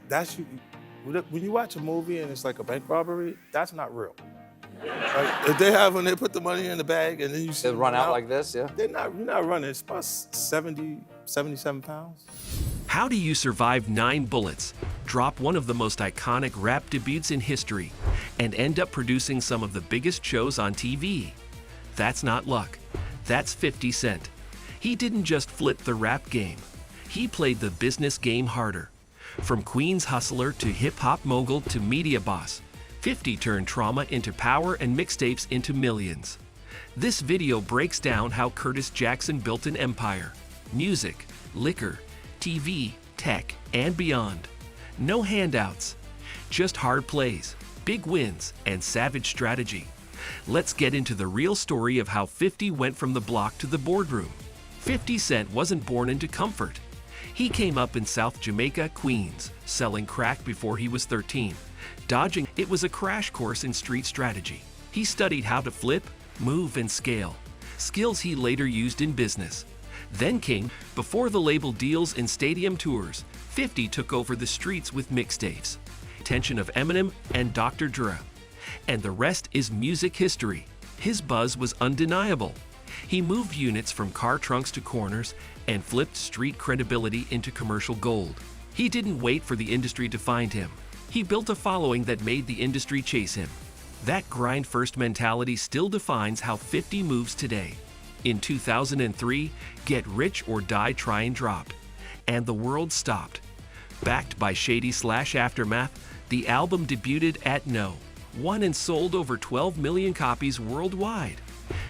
that's you. When you watch a movie and it's like a bank robbery, that's not real. Like, if they have when they put the money in the bag and then you see They them run run out like this, yeah? you're not running. It's about 77 pounds. How do you survive 9 bullets, drop one of the most iconic rap debuts in history, and end up producing some of the biggest shows on TV? That's not luck. That's 50 Cent. He didn't just flip the rap game. He played the business game harder. From Queens hustler to hip-hop mogul to media boss, 50 turned trauma into power and mixtapes into millions. This video breaks down how Curtis Jackson built an empire. Music, liquor, TV, tech, and beyond. No handouts. Just hard plays, big wins, and savage strategy. Let's get into the real story of how 50 went from the block to the boardroom. 50 Cent wasn't born into comfort. He came up in South Jamaica, Queens, selling crack before he was 13. Dodging it was a crash course in street strategy. He studied how to flip, move, and scale, skills he later used in business. Then came, before the label deals and stadium tours, 50 took over the streets with mixtapes. Attention of Eminem and Dr. And the rest is music history. His buzz was undeniable. He moved units from car trunks to corners and flipped street credibility into commercial gold. He didn't wait for the industry to find him. He built a following that made the industry chase him. That grind-first mentality still defines how 50 moves today. In 2003, Get Rich or Die Tryin dropped, and the world stopped. Backed by Shady/Aftermath, the album debuted at No. 1 and sold over 12 million copies worldwide.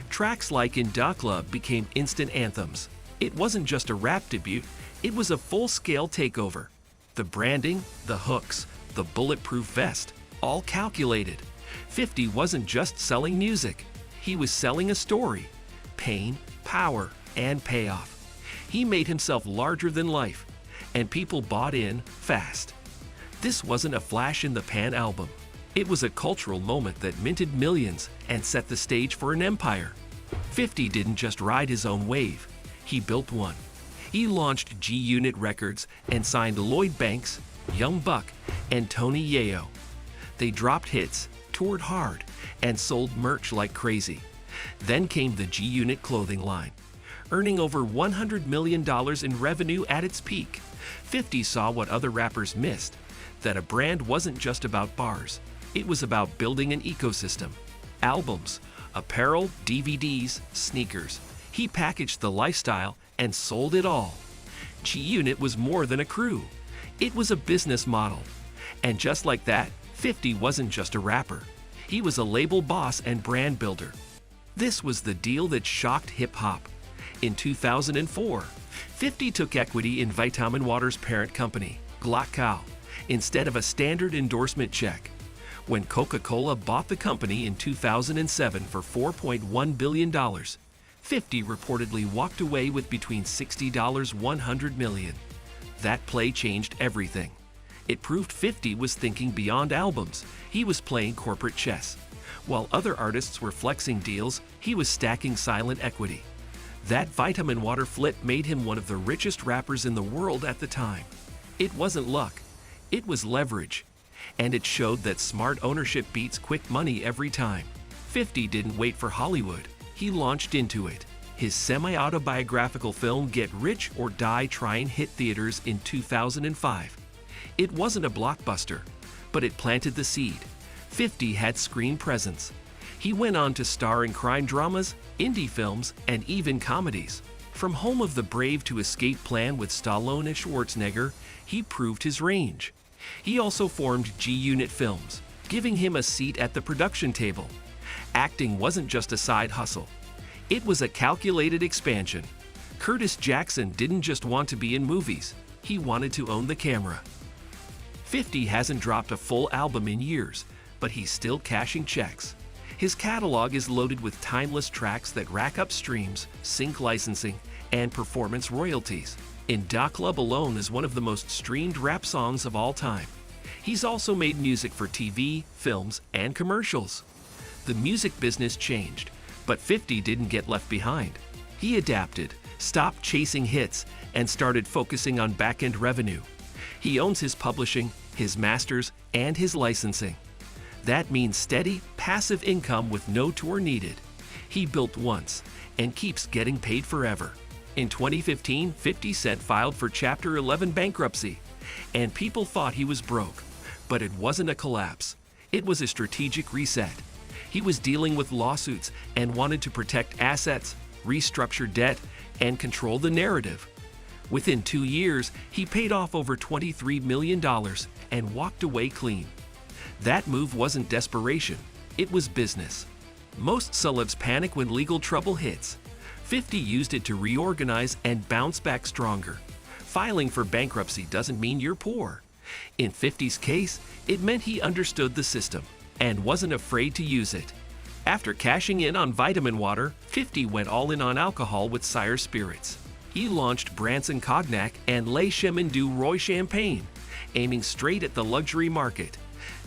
Tracks like In Da Club became instant anthems. It wasn't just a rap debut, it was a full-scale takeover. The branding, the hooks, the bulletproof vest, all calculated. 50 wasn't just selling music, he was selling a story. Pain, power, and payoff. He made himself larger than life, and people bought in fast. This wasn't a flash-in-the-pan album. It was a cultural moment that minted millions and set the stage for an empire. 50 didn't just ride his own wave, he built one. He launched G-Unit Records and signed Lloyd Banks, Young Buck, and Tony Yayo. They dropped hits, toured hard, and sold merch like crazy. Then came the G-Unit clothing line, earning over $100 million in revenue at its peak. 50 saw what other rappers missed, that a brand wasn't just about bars. It was about building an ecosystem. Albums, apparel, DVDs, sneakers. He packaged the lifestyle and sold it all. G-Unit was more than a crew. It was a business model. And just like that, 50 wasn't just a rapper. He was a label boss and brand builder. This was the deal that shocked hip-hop. In 2004, 50 took equity in Vitamin Water's parent company, Glock, instead of a standard endorsement check. When Coca-Cola bought the company in 2007 for $4.1 billion, 50 reportedly walked away with between $60 $100 million. That play changed everything. It proved 50 was thinking beyond albums. He was playing corporate chess. While other artists were flexing deals, he was stacking silent equity. That Vitamin Water flip made him one of the richest rappers in the world at the time. It wasn't luck, it was leverage. And it showed that smart ownership beats quick money every time. 50 didn't wait for Hollywood, he launched into it. His semi-autobiographical film Get Rich or Die Tryin hit theaters in 2005. It wasn't a blockbuster, but it planted the seed. 50 had screen presence. He went on to star in crime dramas, indie films, and even comedies. From Home of the Brave to Escape Plan with Stallone and Schwarzenegger, he proved his range. He also formed G-Unit Films, giving him a seat at the production table. Acting wasn't just a side hustle. It was a calculated expansion. Curtis Jackson didn't just want to be in movies, he wanted to own the camera. 50 hasn't dropped a full album in years, but he's still cashing checks. His catalog is loaded with timeless tracks that rack up streams, sync licensing, and performance royalties. In Da Club alone is one of the most streamed rap songs of all time. He's also made music for TV, films, and commercials. The music business changed, but 50 didn't get left behind. He adapted, stopped chasing hits, and started focusing on back-end revenue. He owns his publishing, his masters, and his licensing. That means steady, passive income with no tour needed. He built once and keeps getting paid forever. In 2015, 50 Cent filed for Chapter 11 bankruptcy, and people thought he was broke. But it wasn't a collapse. It was a strategic reset. He was dealing with lawsuits and wanted to protect assets, restructure debt, and control the narrative. Within 2 years, he paid off over $23 million and walked away clean. That move wasn't desperation, it was business. Most celebs panic when legal trouble hits. 50 used it to reorganize and bounce back stronger. Filing for bankruptcy doesn't mean you're poor. In 50's case, it meant he understood the system and wasn't afraid to use it. After cashing in on vitamin water, 50 went all in on alcohol with Sire Spirits. He launched Branson Cognac and Les Chemins du Roi Champagne, aiming straight at the luxury market.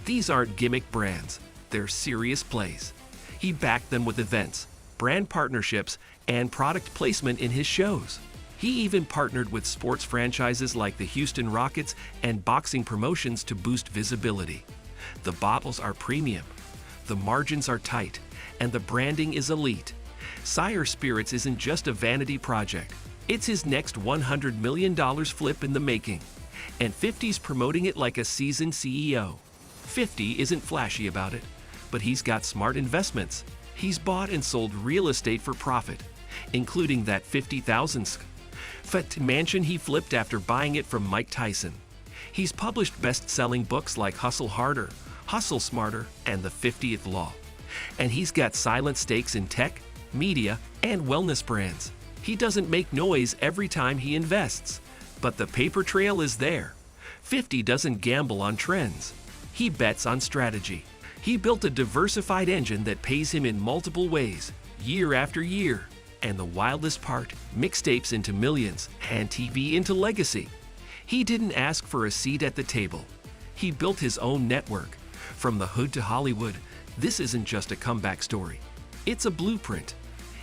These aren't gimmick brands, they're serious plays. He backed them with events, brand partnerships, and product placement in his shows. He even partnered with sports franchises like the Houston Rockets and boxing promotions to boost visibility. The bottles are premium, the margins are tight, and the branding is elite. Sire Spirits isn't just a vanity project. It's his next $100 million flip in the making. And 50's promoting it like a seasoned CEO. 50 isn't flashy about it, but he's got smart investments. He's bought and sold real estate for profit, including that 50,000 mansion he flipped after buying it from Mike Tyson. He's published best-selling books like Hustle Harder, Hustle Smarter, and The 50th Law. And he's got silent stakes in tech, media, and wellness brands. He doesn't make noise every time he invests, but the paper trail is there. 50 doesn't gamble on trends. He bets on strategy. He built a diversified engine that pays him in multiple ways, year after year. And the wildest part, mixtapes into millions and TV into legacy. He didn't ask for a seat at the table. He built his own network. From the hood to Hollywood, this isn't just a comeback story. It's a blueprint.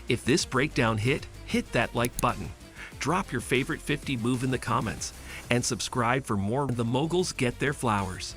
If this breakdown hit that like button. Drop your favorite 50 move in the comments and subscribe for more The Moguls Get Their Flowers.